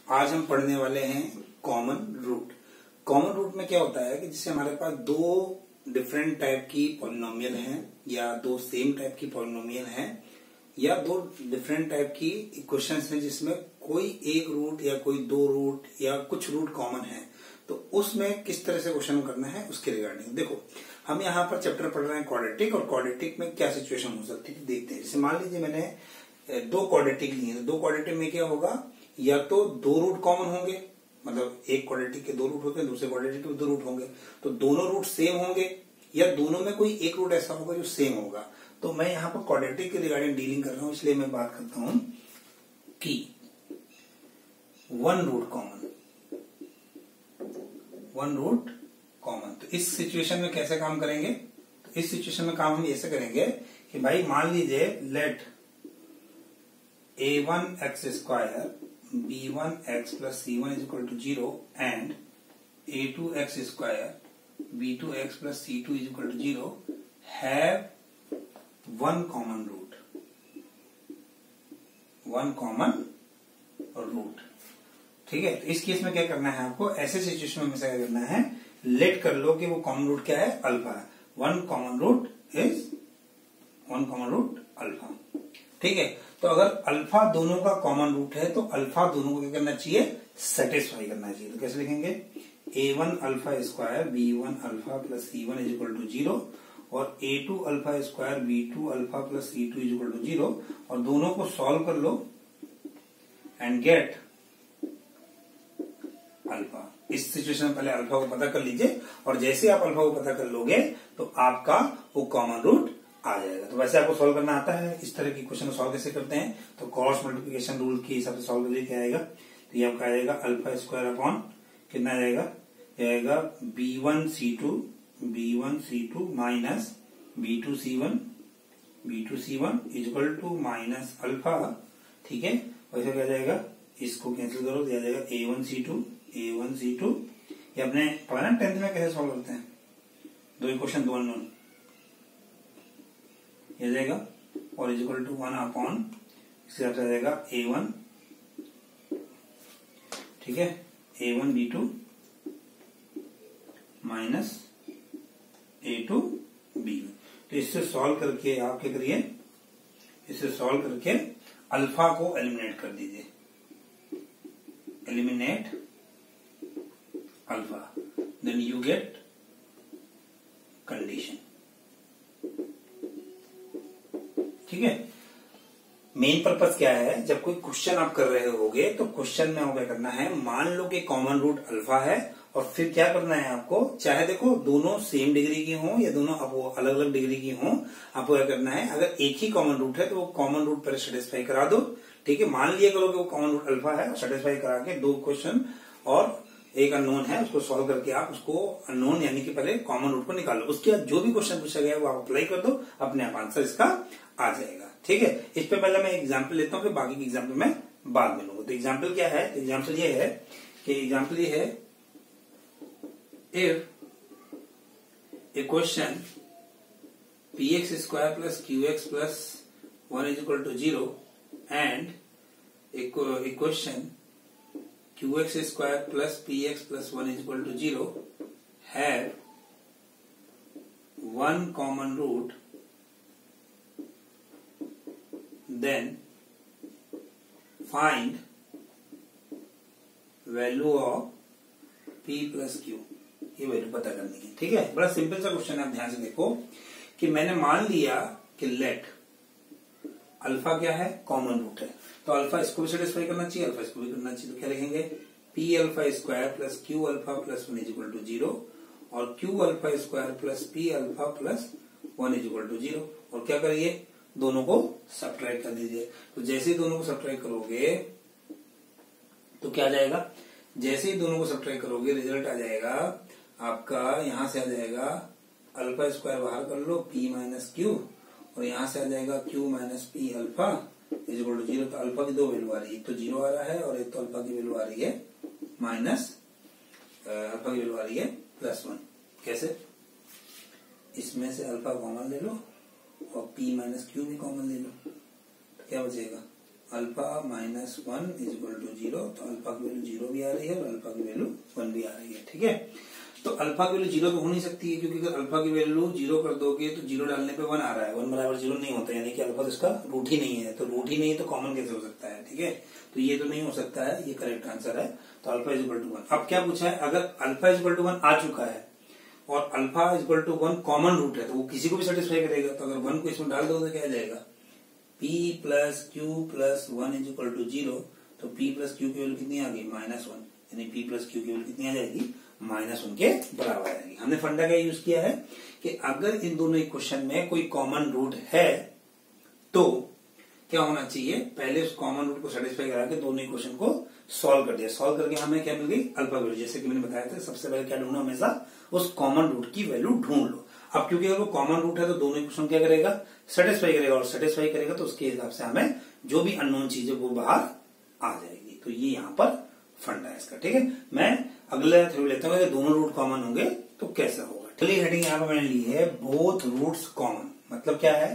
आज हम पढ़ने वाले हैं कॉमन रूट। कॉमन रूट में क्या होता है कि जिससे हमारे पास दो डिफरेंट टाइप की पॉलिनोमियल हैं या दो सेम टाइप की पॉलिनोमियल हैं या दो डिफरेंट टाइप की इक्वेशंस हैं जिसमें कोई एक रूट या कोई दो रूट या कुछ रूट कॉमन है, तो उसमें किस तरह से क्वेश्चन करना है उसके रिगार्डिंग देखो। हम यहाँ पर चैप्टर पढ़ रहे हैं क्वाड्रेटिक, और क्वाड्रेटिक में क्या सिचुएशन हो सकती है देखते हैं। जैसे मान लीजिए मैंने दो क्वाड्रेटिक लिए, तो दो क्वाड्रेटिक में क्या होगा, या तो दो रूट कॉमन होंगे, मतलब एक क्वाड्रेटिक के दो रूट होते हैं, दूसरे क्वाड्रेटिक के दो रूट होंगे, तो दोनों रूट सेम होंगे, या दोनों में कोई एक रूट ऐसा होगा जो सेम होगा। तो मैं यहाँ पर क्वाड्रेटिक के रिगार्डिंग डीलिंग कर रहा हूं, इसलिए मैं बात करता हूं कि one root common, one root common. तो इस सिचुएशन में कैसे काम करेंगे, तो इस सिचुएशन में काम हम ऐसे करेंगे कि भाई मान लीजिए let a1x square b1x plus c1 is equal to 0 and a2x square b2x plus c2 is equal to 0 have one common root, one common root. ठीक है, तो इस केस में क्या करना है आपको, ऐसे सिचुएशन में क्या करना है, लेट कर लो कि वो कॉमन रूट क्या है, अल्फा है। One common root is one common root alpha. ठीक है, तो अगर अल्फा दोनों का कॉमन रूट है तो अल्फा दोनों को क्या करना चाहिए, सेटिस्फाई करना चाहिए। तो कैसे लिखेंगे, a1 alpha square b1 alpha plus c1 is equal to 0 और a2 alpha square b2 alpha plus c2 is equal to 0, और दोनों को सॉल्व कर लो एंड गेट अल्फा। इस सिचुएशन में पहले अल्फा को पता कर लीजिए, और जैसे आप अल्फा को पता कर लोगे तो आपका वो कॉमन रूट आ जाएगा। तो वैसे आपको सॉल्व करना आता है, इस तरह की क्वेश्चन सॉल्व कैसे करते हैं, तो क्रॉस मल्टीप्लिकेशन रूल के हिसाब से सॉल्व करके क्या आएगा, तो ये आपका आएगा अल्फा स्क्वायर अपॉन कितना आ जाएगा, ये आएगा b1 c2 minus b2 c1 is equal to minus alpha. ठीक है, वैसे क्या जाएगा, इसको कैंसिल करो, दिया जाएगा a1 c2। ये अपने पता ना 10th में कैसे सॉल्व करते हैं, दो इक्वेशन दो अननोन, ये जाएगा और इज इक्वल टू 1 अपॉन इससे आपसे आ जाएगा a1, ठीक है, a1 b2 minus a2 b1। तो इससे सॉल्व करके आप क्या करिए, इससे सॉल्व करके अल्फा को एलिमिनेट कर दीजिए, eliminate alpha, then you get condition. ठीक है, मेन पर्पस क्या है, जब कोई क्वेश्चन आप कर रहे होगे तो क्वेश्चन में क्या करना है, मान लो कि कॉमन रूट अल्फा है, और फिर क्या करना है आपको, चाहे देखो दोनों सेम डिग्री की हों या दोनों अब अलग अलग डिग्री की हों, आपको क्या करना है, अगर एक ही कॉमन रूट है तो वो कॉमन रूट पहले सेटिस्फाई करा दो। ठीक है, मान लिया करो कि वो कॉमन रूट अल्फा है, और सेटिस्फाई करा के दो क्वेश्चन और एक अननोन है उसको सॉल्व करके आप उसको अननोन यानी कि पहले कॉमन रूट को निकालो, उसके बाद जो भी क्वेश्चन पूछा गया है वो आप अप्लाई कर दो, अपने आप आंसर इसका आ जाएगा। ठीक है, इस पे पहले मैं एग्जाम्पल लेता हूँ, फिर बाकी की एग्जाम्पल मैं बाद में लूंगा। तो एग्जाम्पल क्या है, एग्जाम्पल ये है कि एग्जाम्पल ये है, if a question px square plus qx plus 1 is equal to 0 and a question qx square plus px plus 1 is equal to 0 have one common root, then find value of p plus q, ये value पता करनी है। ठीक है, बड़ा simple सा question है, आप ध्यान से देखो कि मैंने मान लिया कि लेट अल्फा क्या है, कॉमन रूट है, तो अल्फा इसको भी सेटिस्फाई करना चाहिए, अल्फा इसको भी करना चाहिए, तो क्या लिखेंगे, p alpha square plus q alpha plus 1 is equal to 0 और q alpha square plus p alpha plus 1 is equal to 0, और क्या करिए, दोनों को सब्ट्रैक्ट कर दीजिए। तो जैसे ही दोनों को सब्ट्रैक्ट करोगे तो क्या आ जाएगा, जैसे ही दोनों को सब्ट्रैक्ट करोगे रिजल्ट आ जाएगा आपका, यहां से आ जाएगा अल्फा स्क्वायर बाहर कर लो p माइनस क्यू, और यहां से आ जाएगा q minus p alpha is equal to 0। तो अल्फा की दो वैल्यू आ रही है, एक तो 0 आ रहा है और एक तो अल्फा की वैल्यू आ रही है माइनस, अल्फा की वैल्यू आ रही है +1। कैसे, इसमें से अल्फा कॉमन ले लो और p माइनस क्यू भी कॉमन ले लो, तो क्या बचेगा, alpha minus 1 is equal to 0, तो अल्फा की वैल्यू 0 भी आ रही है और अल्फा की वैल्यू 1 भी आ रही है। ठीक है, तो अल्फा की वैल्यू 0 तो हो नहीं सकती है, क्योंकि अगर अल्फा की वैल्यू 0 कर दोगे तो 0 डालने पे 1 आ रहा है, 1 बराबर 0 नहीं होता, यानी कि अल्फा तो इसका रूट ही नहीं है, तो रूट ही नहीं है तो कॉमन कैसे हो सकता है। ठीक है, तो ये तो नहीं हो सकता है, ये करेक्ट आंसर है। तो अल्फा इज इक्वल टू 1। अब क्या पूछा है, अगर अल्फा इज इक्वल टू 1 आ चुका है और alpha is equal to 1 common root है, तो वो किसी को भी सेटिस्फाई करेगा। तो अगर 1 को इसमें डाल दो तो क्या आ जाएगा, p plus q plus 1 is equal to 0, तो p प्लस क्यू की वैल्यू कितनी आ गई, -1, यानी p प्लस क्यू की वैल्यू कितनी आ जाएगी, -1 के बराबर आएगी। हमने फंडा क्या यूज किया है कि अगर इन दोनों इक्वेशन में कोई कॉमन रूट है तो क्या होना चाहिए, पहले उस कॉमन रूट को सेटिस्फाई करा के दोनों इक्वेशन को सॉल्व कर दिया। सॉल्व करके हमें क्या मिल गई, अल्फा वैल्यू। जैसे कि मैंने बताया था, सबसे पहले क्या ढूंढो, हमेशा उस कॉमन रूट की वैल्यू ढूंढ लो। अब क्योंकि अगर वो कॉमन रूट है तो दोनों इक्वेशन क्या करेगा, सेटिस्फाई करेगा, और सेटिस्फाई करेगा तो उसके हिसाब से हमें जो भी अननोन चीज है वो बाहर आ जाएगी। तो ये यहाँ पर फंडा है इसका। ठीक है, मैं अगला थ्योरी लेता हूँ कि दोनों रूट कॉमन होंगे तो कैसा होगा। पहली हेडिंग यहाँ पर मैंने ली है, बोथ रूट्स कॉमन। मतलब क्या है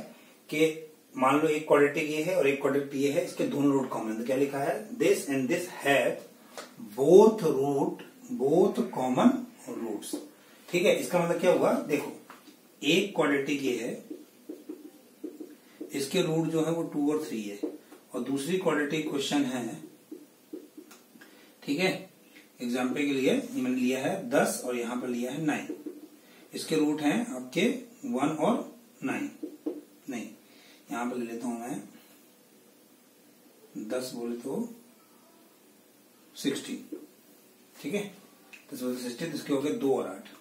कि मान लो एक क्वाड्रेटिक ये है और एक क्वाड्रेटिक ये है, इसके दोनों रूट कॉमन है। तो क्या लिखा है, this and this have both common roots. ठीक है, इसका मतलब क्या हुआ, देखो एक क्वाड्रेटिक ये है, इसके रूट जो है वो 2 और 3 है, और दूसरी क्वाड्रेटिक क्वेश्चन है, ठीक है, एग्जाम्पल के लिए मैंने लिया है 10 और यहां पर लिया है 9। इसके रूट हैं आपके 1 और 9, नहीं यहां पर ले लेता हूं मैं 10 बोले तो 16। ठीक है, 10 बोले 16, इसके हो गए 2 और 8।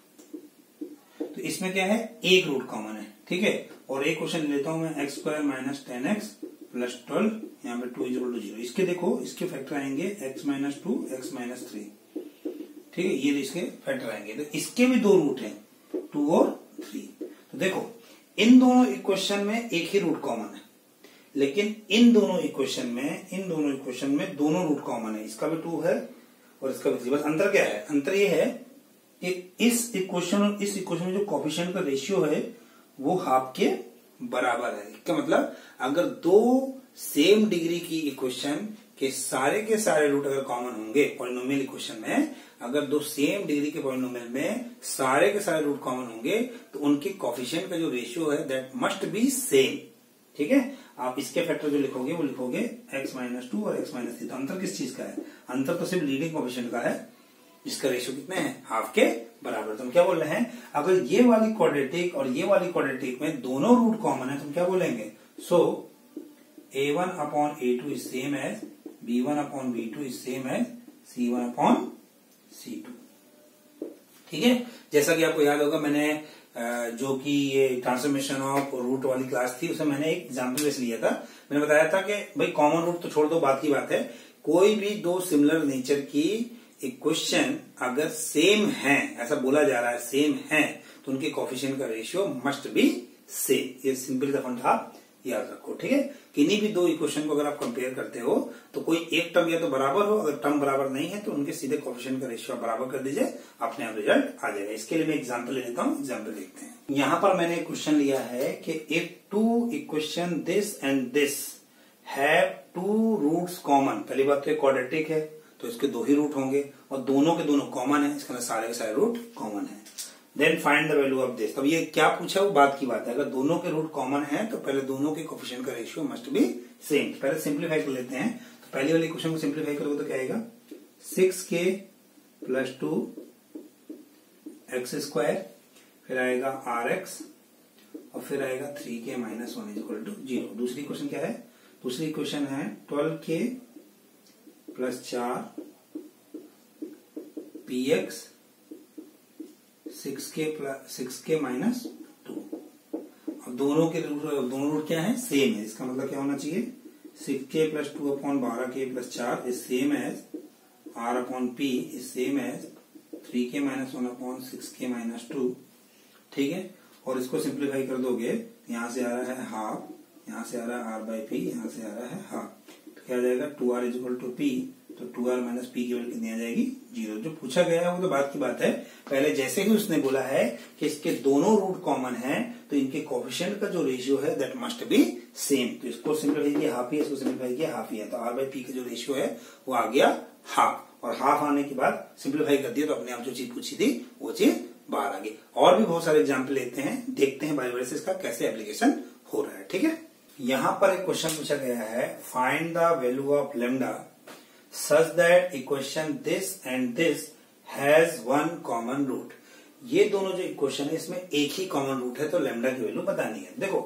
तो इसमें क्या है, एक रूट कॉमन है। ठीक है, और एक क्वेश्चन लेता हूं मैं, x² माइनस 10x प्लस 12, यहाँ पे 2 इक्वल टू 0। इसके देखो, इसके फैक्टर आएंगे x माइनस 2, x माइनस 3। ठीक है, ये इसके फैक्टर आएंगे, तो इसके भी दो रूट हैं, 2 और 3। तो देखो इन दोनों इक्वेशन में एक ही रूट कॉमन है, लेकिन इन दोनों इक्वेशन में दोनों रूट कॉमन है। इसका भी 2 है और इसका भी 3। बस अंतर क्या है, अंतर ये है कि इस इक्वेशन और इस इक्वेशन में जो कोएफिशिएंट का रेशियो है वो हाफ के बराबर है। इसका मतलब अगर दो सेम डिग्री की इक्वेशन के सारे रूट अगर कॉमन होंगे पॉलिनोमियल इक्वेशन में, अगर दो सेम डिग्री के पॉलिनोमियल में सारे के सारे रूट कॉमन होंगे तो उनके कोएफिशिएंट का जो रेशियो है दैट मस्ट बी सेम। ठीक है, आप इसके फैक्टर जो लिखोगे वो लिखोगे x माइनस 2 और x माइनस 3। तो अंतर किस चीज का है, अंतर तो सिर्फ लीडिंग कोएफिशिएंट का है, इसका रेशियो कितने हैं, हाफ के बराबर। तो हम क्या बोल रहे हैं, अगर ये वाली क्वाड्रेटिक और ये वाली क्वाड्रेटिक में दोनों रूट कॉमन है तो हम क्या बोलेंगे, so a1 upon a2 is same as b1 upon b2 is same as c1 upon c2। ठीक है, जैसा कि आपको याद होगा मैंने जो कि ये ट्रांसफॉर्मेशन ऑफ रूट वाली क्लास थी उसमें मैंने एक एग्जाम्पल बेस लिया था। मैंने बताया था कि भाई कॉमन रूट तो छोड़ दो, बात की बात है, कोई भी दो सिमिलर नेचर की इक्वेशन अगर सेम है, ऐसा बोला जा रहा है सेम है, तो उनके कोएफिशिएंट का रेशियो मस्ट बी सेम। ये सिंपल सा फंडा आप याद रखो। ठीक है, किन्हीं भी दो इक्वेशन को अगर आप कंपेयर करते हो तो कोई एक टर्म या तो बराबर हो, अगर टर्म बराबर नहीं है तो उनके सीधे कोएफिशिएंट का रेशियो बराबर कर दीजिए, अपने आप रिजल्ट आ जाएगा। इसके लिए मैं एग्जांपल ले लेता हूं, एग्जांपल देखते हैं। यहां पर मैंने क्वेश्चन लिया है कि if two equation this and this have two roots common. पहली बात तो क्वाड्रेटिक है तो इसके दो ही रूट होंगे और दोनों के दोनों कॉमन है, इसके अंदर सारे के सारे रूट कॉमन है। Then find the value of this. अब ये क्या पूछा वो बात की बात है, अगर दोनों के रूट कॉमन है तो पहले दोनों के कोएफिशिएंट का रेशियो मस्ट बी सेम। पहले सिंप्लीफाई कर लेते हैं, तो पहली वाली इक्वेशन को सिंप्लीफाई करोगे तो क्या आएगा, 6k प्लस 2 एक्स स्क्वायर, फिर आएगा rx और फिर आएगा 3k minus 1 is equal to 0। दूसरी इक्वेशन क्या है, दूसरी इक्वेशन है 12k plus 4 px 6k minus 2। अब दोनों रूट क्या है, सेम है। इसका मतलब क्या होना चाहिए, 6k plus 2 upon 12k plus 4 is same as r upon p is same as 3k minus 1 upon 6k minus 2। ठीक है, और इसको सिंप्लीफाई कर दोगे, यहां से आ रहा है हाफ, यहां से आ रहा है r बाई p, यहां से आ रहा है हाफ, तो क्या आ जाएगा 2r is equal to p तो 2r माइनस पी की वैल्यू कितनी आ जाएगी 0। जो पूछा गया है वो तो बात की बात है, पहले जैसे ही उसने बोला है कि इसके दोनों रूट कॉमन है तो इनके कोएफिशिएंट का जो रेशियो है दैट मस्ट बी सेम। तो इसको सिंप्लीफाई किया हाफ ही है, इसको सिंप्लीफाई किया हाफ ही है, तो r बाई पी का जो रेशियो है वो आ गया हाफ, और हाफ आने के बाद सिंप्लीफाई कर दिया तो अपने आप जो चीज पूछी थी वो चीज बाहर आ गई। और भी बहुत सारे एग्जाम्पल लेते हैं, देखते हैं बारी बारी से इसका कैसे एप्लीकेशन हो रहा है। ठीक है, यहां पर एक क्वेश्चन पूछा गया है, find the value of lambda such that equation this and this has one common root. ये दोनों जो इक्वेशन है इसमें एक ही कॉमन रूट है, तो लेमडा की वैल्यू बतानी है। देखो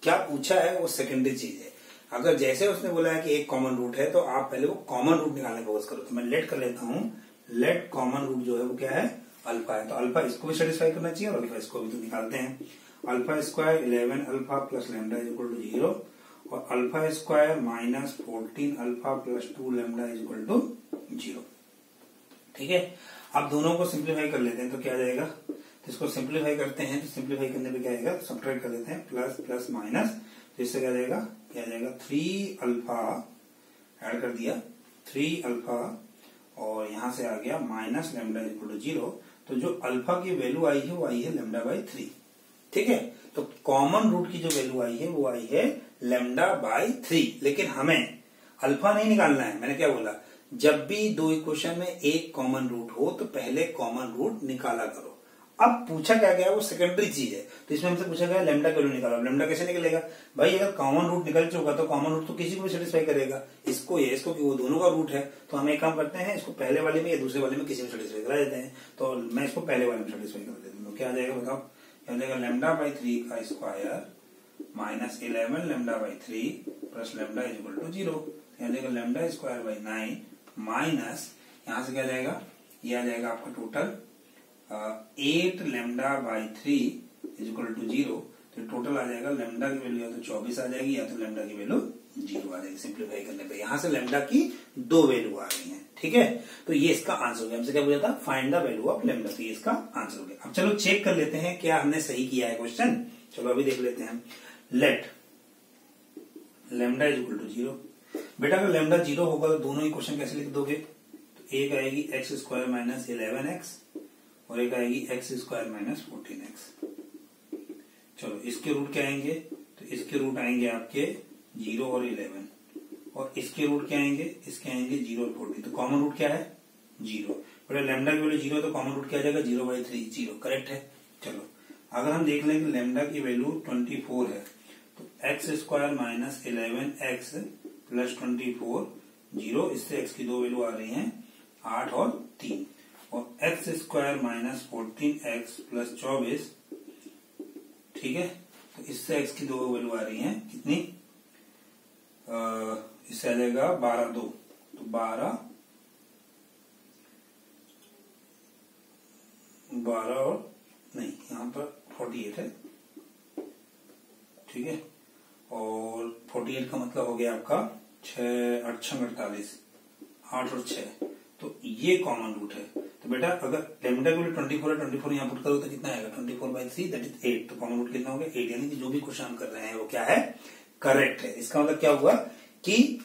क्या पूछा है वो सेकेंडरी चीज है, अगर जैसे उसने बोला है कि एक कॉमन रूट है तो आप पहले वो कॉमन रूट निकालने का कोशिश करो। तो मैं लेट कर लेता हूं, लेट कॉमन रूट जो है वो क्या है अल्फा है, तो अल्फा इसको भी सेटिस्फाई करना चाहिए और अल्फा इसको भी, तो निकालते हैं। Alpha square 11 alpha plus lambda is equal to 0 और alpha square minus 14 alpha plus 2 lambda is equal to 0। ठीक है, अब दोनों को सिंप्लीफाई कर लेते हैं तो क्या आ जाएगा, तो इसको सिंप्लीफाई करते हैं, तो सिंप्लीफाई करने पे क्या आएगा, सब्ट्रैक्ट कर देते हैं, प्लस प्लस माइनस, तो इससे क्या जाएगा, क्या जाएगा 3 अल्फा ऐड कर दिया 3 अल्फा और यहां से आ गया minus lambda is equal to 0। तो जो अल्फा की वैल्यू आई है वो आई है लैम्डा बाई 3। ठीक है, तो कॉमन रूट की जो वैल्यू आई है वो आई है लैम्डा बाई 3, लेकिन हमें अल्फा नहीं निकालना है। मैंने क्या बोला, जब भी दो इक्वेशन में एक कॉमन रूट हो तो पहले कॉमन रूट निकाला करो। अब पूछा क्या गया वो सेकेंडरी चीज है, तो इसमें हमसे पूछा गया लैम्डा की वैल्यू निकालो। लैम्डा कैसे निकलेगा भाई, अगर कॉमन रूट निकल चुका तो कॉमन रूट तो किसी को भी सेटिस्फाई करेगा, इसको या इसको, कि वो दोनों का रूट है। तो हम एक काम करते हैं, इसको पहले वाले में या दूसरे वाले में किसी में सेटिस्फाई करा देते हैं। तो मैं इसको पहले वाले में सेटिस्फाई कर देता हूँ, तो क्या आ जाएगा बताओ, क्या आ जाएगा लैम्डा बाई 3 का square minus 11 lambda by 3 plus lambda is equal to 0। क्या जाएगा लैम्डा स्क्वायर बाई 9 माइनस यहां से क्या जाएगा, ये आ जाएगा आपका total 8 lambda by 3 is equal to 0। तो टोटल आ जाएगा लैम्डा की वैल्यू या तो 24 आ जाएगी या तो लैम्डा की वैल्यू 0 आ जाएगी। सिंप्लीफाई करने पे यहां से लैम्डा की 2 वैल्यू आ गई है। ठीक है, तो ये इसका आंसर हो गया। हमसे क्या बोला था, find the value of lambda, तो ये इसका आंसर हो गया। अब चलो चेक कर लेते हैं क्या हमने सही किया है क्वेश्चन। चलो अभी देख लेते हैं, let lambda is equal to 0। बेटा अगर लैम्डा 0 होगा तो दोनों इक्वेशन कैसे लिख दोगे, तो एक आएगी एक्स स्क्वायर माइनस 11x और एक आएगी एक्स स्क्वायर माइनस 14x। चलो इसके रूट क्या आएंगे, तो इसके रूट आएंगे आपके 0 और 11 और इसके रूट क्या आएंगे, इसके आएंगे 0 और 14। तो कॉमन रूट क्या है 0। बेटा लैम्डा की वैल्यू 0 तो कॉमन रूट क्या आ जाएगा 0/3, 0 करेक्ट है। चलो अगर हम देख लें कि लैम्डा की वैल्यू 24 है तो x square minus 11x plus 24 0, इससे x की 2 वैल्यू आ रही हैं 8 और 3 और x square minus 14x plus 24। ठीक है, तो इससे x की 2 वैल्यू आ रही हैं कितनी, इससे आ जाएगा 12 2, तो 12 और नहीं यहाँ पर 48 है। ठीक है, और 48 का मतलब हो गया आपका 6 8 6 48, 8 और 6, तो ये कॉमन रूट है। तो बेटा अगर लैम्डा की वैल्यू 24 है, 24 यहाँ पुट करो तो कितना आएगा 24/3 दैट इज 8। तो कॉमन रूट कितना हो गया 8, यानी कि जो भी क्वेश्चन हम कर रहे हैं वो क्या है करेक्ट है। इसका मतलब क्या हुआ कि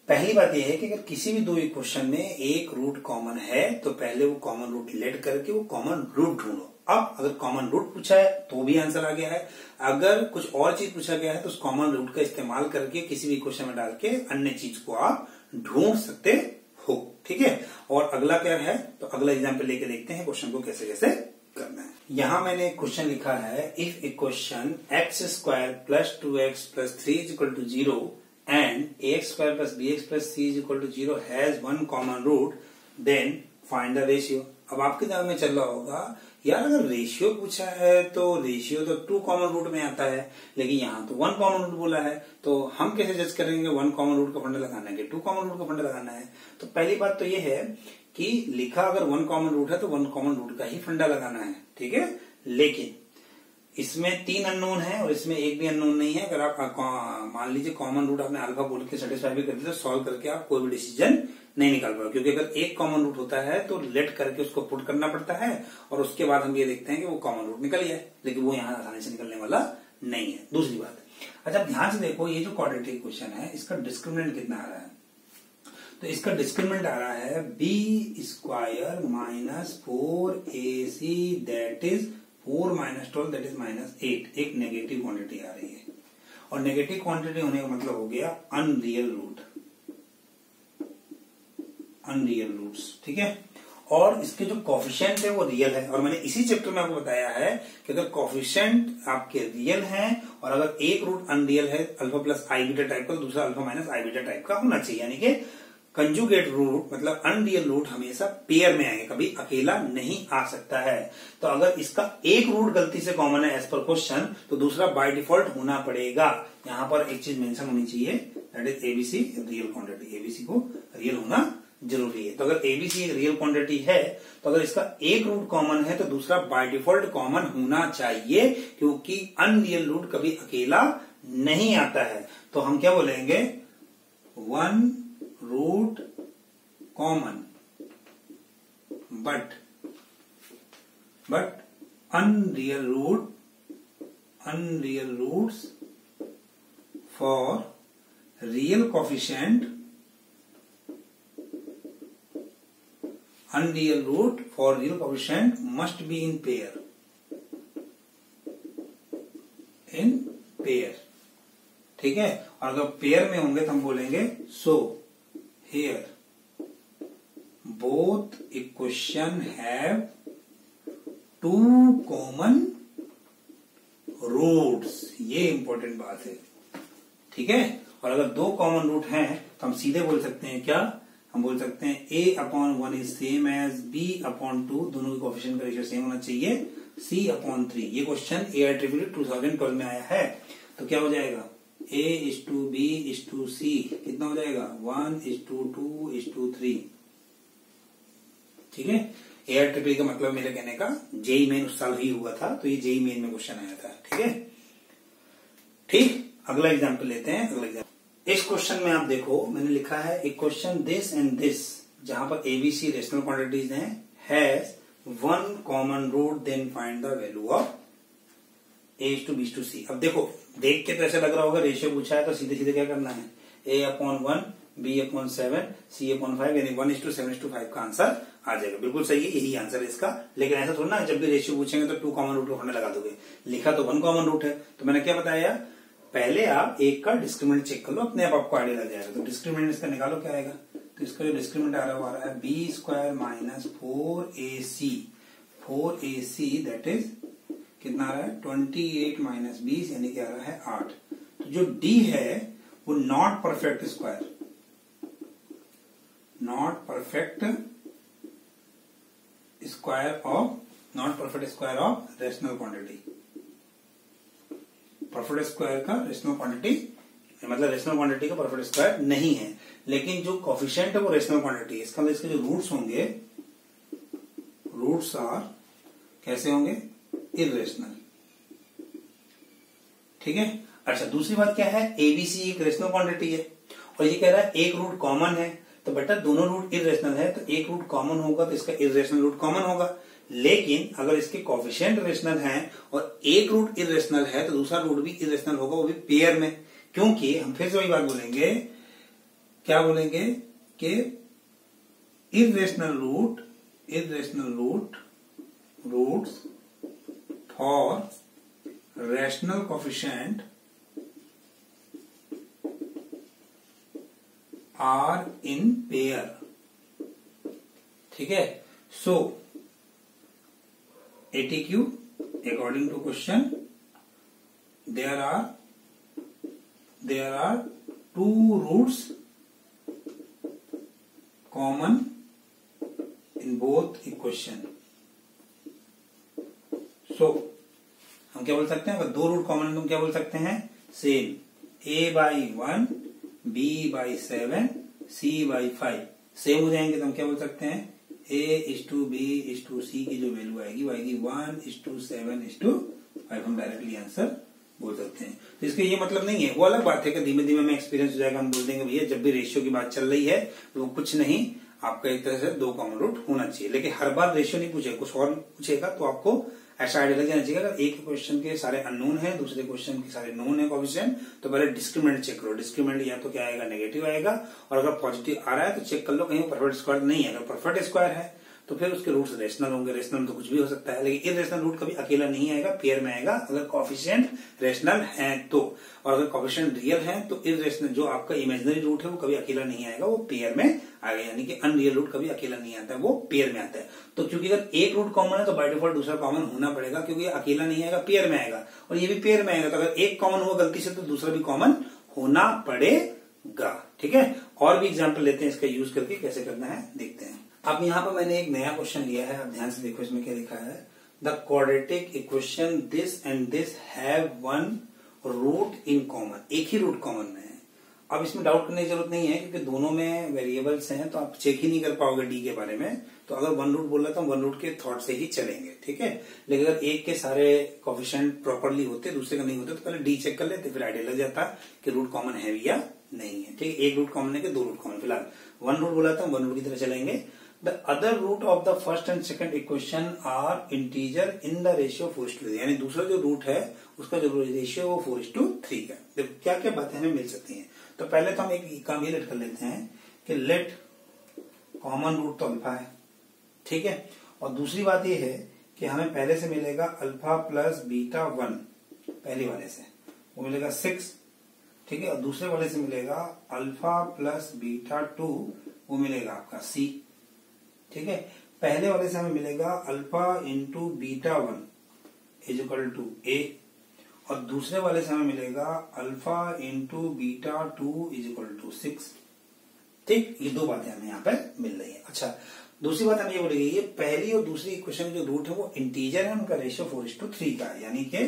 पहली बात यह है कि अगर किसी भी दो इक्वेशन में एक रूट कॉमन है तो पहले वो कॉमन रूट लेट करके वो कॉमन रूट ढूंढो। अब अगर कॉमन रूट पूछा है तो भी आंसर आ गया है, अगर कुछ और चीज पूछा गया है तो उस कॉमन रूट का इस्तेमाल करके किसी भी इक्वेशन में डाल के अन्य चीज को आप ढूंढ सकते हो। ठीक है, और अगला क्या है, तो अगला एग्जाम्पल लेके देखते हैं क्वेश्चन को कैसे कैसे करना है। यहां मैंने एक क्वेश्चन लिखा है, if equation x square plus 2x plus 3 is equal to 0 and ax square plus bx plus c is equal to 0 has one common root, then find the ratio। अब आपके दिमाग में चल रहा होगा यार अगर रेशियो पूछा है तो रेशियो तो 2 कॉमन रूट में आता है, लेकिन यहाँ तो 1 कॉमन रूट बोला है, तो हम कैसे जज करेंगे 1 कॉमन रूट का फंडा लगाना है कि 2 कॉमन रूट का फंडा लगाना है। तो पहली बात तो ये है कि लिखा अगर 1 कॉमन रूट है तो 1 कॉमन रूट का ही फंडा लगाना है। ठीक है, लेकिन इसमें 3 अननोन है और इसमें एक भी अननोन नहीं है। अगर आप मान लीजिए कॉमन रूट आपने अल्फा बोल के सेटिस्फाई भी कर दिया तो सॉल्व करके आप कोई भी डिसीजन नहीं निकाल पाओगे, क्योंकि अगर एक कॉमन रूट होता है तो लेट करके उसको पुट करना पड़ता है और उसके बाद हम ये देखते हैं कि वो कॉमन रूट निकल गया, लेकिन वो यहाँ आसानी से निकलने वाला नहीं है। दूसरी बात, अच्छा ध्यान से देखो, ये जो क्वाड्रेटिक क्वेश्चन है इसका डिस्क्रिमिनेंट कितना आ रहा है, तो इसका डिस्क्रिमिनेंट आ रहा है b square minus 4ac that is 4 minus 12 that is -8। एक नेगेटिव क्वांटिटी आ रही है, और नेगेटिव क्वांटिटी होने का मतलब हो गया अनरियल रूट, अनरियल रूट्स। ठीक है, और इसके जो कोफिशिएंट है वो रियल है, और मैंने इसी चैप्टर में आपको बताया है कि अगर कोफिशिएंट आपके रियल हैं और अगर एक रूट अनरियल है अल्फा प्लस आई बीटा टाइप का, तो दूसरा अल्फा माइनस आई बीटा टाइप का होना चाहिए। यानी कि कंजुगेट रूट मतलब अनरियल रूट हमेशा पेयर में आएंगे, कभी अकेला नहीं आ सकता है। तो अगर इसका एक रूट गलती से कॉमन है एज पर क्वेश्चन, तो दूसरा बाय डिफॉल्ट होना पड़ेगा। यहां पर एक चीज मेंशन होनी चाहिए, that is ABC real quantity, ABC को रियल होना जरूरी है। तो अगर एबीसी एक रियल क्वांटिटी है, तो अगर इसका एक रूट कॉमन है तो दूसरा बाय डिफॉल्ट कॉमन होना चाहिए, क्योंकि अनरियल रूट कभी अकेला नहीं आता है। तो हम क्या बोलेंगे, one root common but unreal roots for real coefficient, unreal root for real coefficient must be in pair, ठीक है। और अगर पेयर में होंगे तो हम बोलेंगे so here both equation have two common roots, ये इंपॉर्टेंट बात है। ठीक है, और अगर दो कॉमन रूट हैं तो हम सीधे बोल सकते हैं क्या, हम बोल सकते हैं a/1 is same as b/2, दोनों की कोएफिशिएंट का रेशियो सेम होना चाहिए, c/3। ये क्वेश्चन AIEEE 2012 में आया है। तो क्या हो जाएगा, a:b:c, कितना हो जाएगा 1:2:3। ठीक है, AIEEE का मतलब मेरे कहने का जेई मेन उस साल ही हुआ था, तो ये जेई मेन में क्वेश्चन आया था। ठीक है, ठीक, अगला एग्जाम्पल लेते हैं। अगला एग्जाम्पल इस क्वेश्चन में आप देखो, मैंने लिखा है इक्वेशन दिस एंड दिस, जहां पर एबीसी रेशनल क्वांटिटीज हैं, has one common root, then find the value of a:b:c। अब देखो, देख के तो ऐसा लग रहा होगा रेशियो पूछा है तो सीधे सीधे क्या करना है, a/1 b/7 c/5, यानी 1:7:5 का आंसर आ जाएगा। बिल्कुल सही है, यही आंसर है इसका। लेकिन ऐसा थोड़ा ना जब भी रेशियो पूछेंगे तो 2 कॉमन रूट होने लगा दोगे, लिखा तो 1 कॉमन रूट है। तो मैंने क्या बताया, पहले आप एक का डिस्क्रिमिनेंट चेक कर लो, अपने आप आपको आइडिया लग जाएगा। तो डिस्क्रिमिनेंट इसका निकालो, क्या आएगा, तो इसका जो डिस्क्रिमिनेंट आ रहा है b² minus 4ac that is कितना आ रहा है 28 माइनस 20, यानी कि आ रहा है 8। तो जो d है वो not perfect square of rational quantity, perfect square का रेशनल क्वांटिटी मतलब रेशनल क्वांटिटी का परफेक्ट स्क्वायर नहीं है। लेकिन जो कोफिशिएंट है वो रेशनल क्वांटिटी है, इसका मतलब इसके जो रूट्स होंगे, रूट्स आर कैसे होंगे, इर्रेशनल। ठीक है, अच्छा दूसरी बात क्या है, एबीसी एक रेशनल क्वांटिटी है और ये कह रहा है एक रूट कॉमन है, तो बेटा दोनों रूट इर्रेशनल है तो एक रूट कॉमन होगा तो इसका इर्रेशनल रूट कॉमन होगा। लेकिन अगर इसके कोफिशिएंट रेशनल हैं और एक रूट इर्रेशनल है तो दूसरा रूट भी इर्रेशनल होगा, वो भी पेयर में। क्योंकि हम फिर से वही बात बोलेंगे, क्या बोलेंगे कि irrational roots for rational coefficient are in pair. ठीक है, सो ATQ according to question there are two roots common in both equation। so हम क्या बोल सकते हैं, अगर दो रूट कॉमन है तो हम क्या बोल सकते हैं, same a/1 b/7 c/5 same हो जाएंगे तो हम क्या बोल सकते हैं, a:b:c की जो वैल्यू आएगी वो आएगी 1:7:5। हम डायरेक्टली आंसर बोल सकते हैं। तो इसका ये मतलब नहीं है, वो अलग बात है कि धीमे धीमे में एक्सपीरियंस हो जाएगा, हम बोल देंगे भैया जब भी रेशियो की बात चल रही है तो वो कुछ नहीं, आपका एक तरह से 2 कॉमन रूट होना चाहिए। लेकिन हर बार रेशियो नहीं पूछेगा, कुछ और पूछेगा तो आपको ऐसा आइडिया लग जाना चाहिए। अगर एक क्वेश्चन के सारे अननोन है, दूसरे क्वेश्चन के सारे नोन है कोएफिशिएंट, तो पहले डिस्क्रिमिनेंट चेक करो। डिस्क्रिमिनेंट या तो क्या आएगा, नेगेटिव आएगा, और अगर पॉजिटिव आ रहा है तो चेक कर लो कहीं परफेक्ट स्क्वायर नहीं है। अगर परफेक्ट स्क्वायर है तो फिर उसके रूट्स रेशनल होंगे। रेशनल तो कुछ भी हो सकता है, लेकिन इरेशनल रूट कभी अकेला नहीं आएगा, पेयर में आएगा अगर कोएफिशिएंट रेशनल है तो। और अगर कोएफिशिएंट रियल है तो इरेशनल जो आपका इमेजिनरी रूट है वो कभी अकेला नहीं आएगा, वो पेयर में आएगा। यानी कि अनरियल रूट कभी अकेला नहीं आता है, वो पेयर में आता है। तो क्योंकि अगर एक रूट कॉमन है तो बाय डिफॉल्ट दूसरा कॉमन होना पड़ेगा, क्योंकि अकेला नहीं आएगा, पेयर में आएगा, और ये भी पेयर में आएगा। तो अगर एक कॉमन हुआ गलती से तो दूसरा भी कॉमन होना पड़ेगा। ठीक है, और भी एग्जाम्पल लेते हैं इसका यूज करके, कैसे करना है देखते हैं। अब यहाँ पर मैंने एक नया क्वेश्चन लिया है, आप ध्यान से देखो इसमें क्या लिखा है। The quadratic equation this and this have one root in common, एक ही रूट कॉमन में है। अब इसमें डाउट करने की जरूरत नहीं है, क्योंकि दोनों में वेरिएबल्स हैं, तो आप चेक ही नहीं कर पाओगे डी के बारे में। तो अगर वन रूट बोल रहा तो हम वन रूट के थॉट से ही चलेंगे, ठीक है। लेकिन अगर एक के सारे कोएफिशिएंट प्रॉपर्ली होते, दूसरे का नहीं होते, तो पहले डी चेक कर लेते, फिर आइडिया लग जाता कि रूट कॉमन है या नहीं है। ठीक है, एक रूट कॉमन है कि दो रूट कॉमन। फिलहाल वन रूट बोला था, वन रूट की तरह चलेंगे। The other root of the first and second equation are integer in the ratio 4:3, यानी दूसरा जो रूट है उसका जो रेशियो वो 4:3 का। देखो क्या क्या बातें हमें मिल सकती हैं। तो पहले तो हम एक काम ये लेट कर लेते हैं कि लेट कॉमन रूट तो अल्फा है, ठीक है। और दूसरी बात ये है कि हमें पहले से मिलेगा अल्फा प्लस बीटा 1, पहले वाले से वो मिलेगा 6, ठीक है। और दूसरे वाले से मिलेगा अल्फा प्लस बीटा 2, वो मिलेगा आपका C, ठीक है। पहले वाले से हमें मिलेगा alpha into beta 1 is equal to A, और दूसरे वाले से हमें मिलेगा alpha into beta 2 is equal to 6। ठीक, ये दो बातें हमें यहाँ पे मिल रही है। अच्छा, दूसरी बात हमें ये बोलेगी, ये पहली और दूसरी इक्वेशन जो रूट है वो इंटीजर है, उनका रेशियो 4:3 का है। यानी कि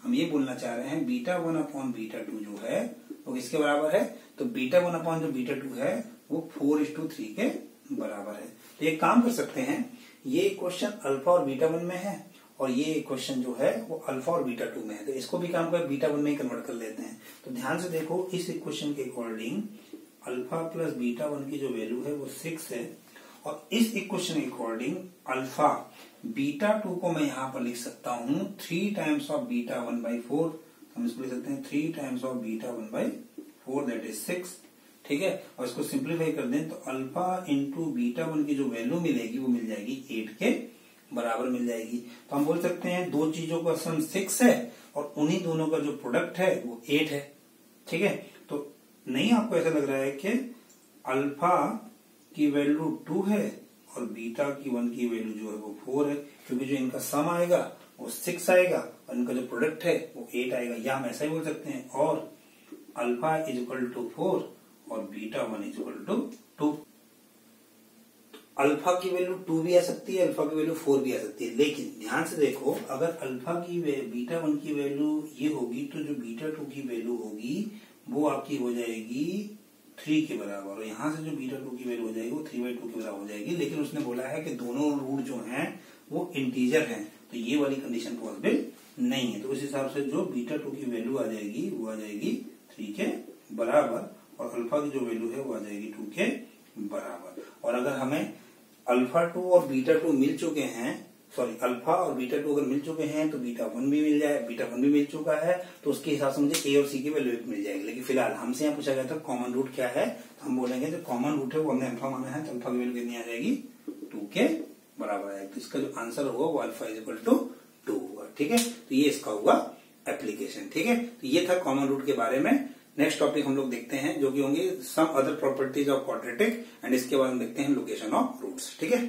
हम ये बोलना चाह रहे हैं बीटा 1 अपॉन बीटा 2 जो है वो किसके बराबर है, तो बीटा 1 अपॉन जो बीटा 2 है वो 4:3 के बराबर है। तो ये काम कर सकते हैं, ये क्वेश्चन अल्फा और बीटा 1 में है, और ये क्वेश्चन जो है वो अल्फा और बीटा 2 में है। तो इसको भी काम कर बीटा 1 में ही कन्वर्ट कर लेते हैं। तो ध्यान से देखो, इस इक्वेशन के अकॉर्डिंग अल्फा प्लस बीटा 1 की जो वैल्यू है वो 6 है, और इस इक्वेशन के अकॉर्डिंग अल्फा बीटा 2 को मैं यहां पर लिख सकता हूं 3 टाइम्स ऑफ बीटा 1/4। हम इसको लिख सकते हैं 3 times of beta 1/4 that is 6, ठीक है। और इसको सिंप्लीफाई कर दें तो अल्फा इंटू बीटा 1 की जो वैल्यू मिलेगी वो मिल जाएगी 8 के बराबर मिल जाएगी। तो हम बोल सकते हैं दो चीजों का सम 6 है और उन्हीं दोनों का जो प्रोडक्ट है वो 8 है, ठीक है। तो नहीं आपको ऐसा लग रहा है कि अल्फा की वैल्यू 2 है और बीटा की 1 की वैल्यू जो है वो 4 है, क्योंकि जो इनका सम आएगा वो 6 आएगा और इनका जो प्रोडक्ट है वो 8 आएगा। या हम ऐसा ही बोल सकते हैं, और अल्फा इज इक्वल टू 4 और beta 1 is equal to 2। Alpha की वैल्यू 2 भी आ सकती है, अल्फा की वैल्यू 4 भी आ सकती है। लेकिन ध्यान से देखो, अगर अल्फा की बीटा 1 की वैल्यू ये होगी तो जो बीटा 2 की वैल्यू होगी वो आपकी हो जाएगी 3 के बराबर, और यहां से जो बीटा 2 की वैल्यू हो जाएगी वो 3/2 के बराबर हो जाएगी। लेकिन उसने बोला है कि दोनों रूट जो हैं वो इंटीजर हैं, तो ये वाली कंडीशन पॉसिबल नहीं है। तो उस हिसाब से जो बीटा 2 की वैल्यू आ जाएगी वो आ जाएगी 3 के बराबर, और अल्फा की जो वैल्यू है वो आ जाएगी 2 के बराबर। और अगर हमें अल्फा 2 और बीटा 2 मिल चुके हैं, सॉरी अल्फा और बीटा 2 अगर मिल चुके हैं तो बीटा 1 भी मिल जाए, बीटा 1 भी मिल चुका है, तो उसके हिसाब से मुझे ए और सी की वैल्यू मिल जाएगी। लेकिन फिलहाल हमसे यहाँ पूछा गया था कॉमन रूट क्या है, तो हम बोलेंगे जो कॉमन रूट है वो हमने अल्फा माना है, तो अल्फा की वैल्यू कितनी आ जाएगी 2 के बराबर आएगी। तो इसका जो आंसर होगा वो अल्फा इज इक्वल टू 2 होगा, ठीक है। तो ये इसका हुआ एप्लीकेशन, ठीक है। तो ये था कॉमन रूट के बारे में। नेक्स्ट टॉपिक हम लोग देखते हैं जो कि होंगे some other properties of quadratic, and इसके बाद हम देखते हैं लोकेशन ऑफ रूट्स, ठीक है।